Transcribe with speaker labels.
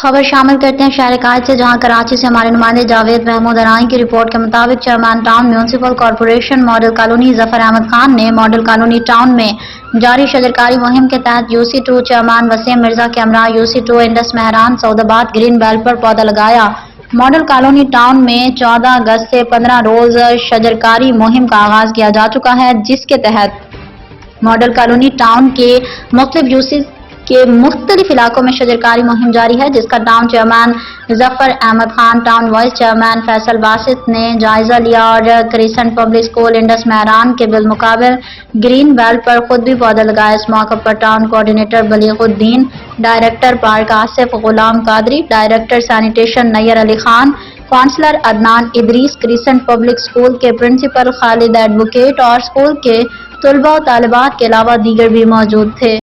Speaker 1: خبر شامل کرتے ہیں شہر قائد سے، جہاں کراچی سے ہمارے نمائندے جاوید محمود ارائیں کی رپورٹ کے مطابق chairman town municipal corporation model colony Zafar Ahmed Khan نے ماڈل کالونی ٹاؤن میں جاری شجرکاری مہم کے تحت UC2 چیئرمین وسیم مرزا کے ہمراہ UC2 انڈس مہران سعود آباد گرین بیلٹ پر پودا لگایا۔ ماڈل کالونی ٹاؤن میں 14 اگست سے 15 روز شجرکاری مہم کا آغاز کیا جا چکا ہے، جس کے تحت ماڈل کالونی ٹاؤن کے مختلف UC کے مختلف علاقوں میں شجرکاری مہم جاری ہے، جس کا town chairman Zafar Ahmed Khan, town vice chairman Faisal Basit نے جائزہ لیا اور crescent public school Indus Mehran کے بالمقابل گرین بیلٹ پر خود بھی پودا لگایا۔ اس موقع پر ٹاؤن کوآرڈینیٹر بلیغ الدین، director park Asif Ghulam Qadri, director sanitation Nayyar Ali Khan, councillor Adnan Idris, crescent public school کے پرنسپل خالد ایڈوکیٹ اور اسکول کے طلباء و طالبات کے علاوہ دیگر بھی موجود تھے۔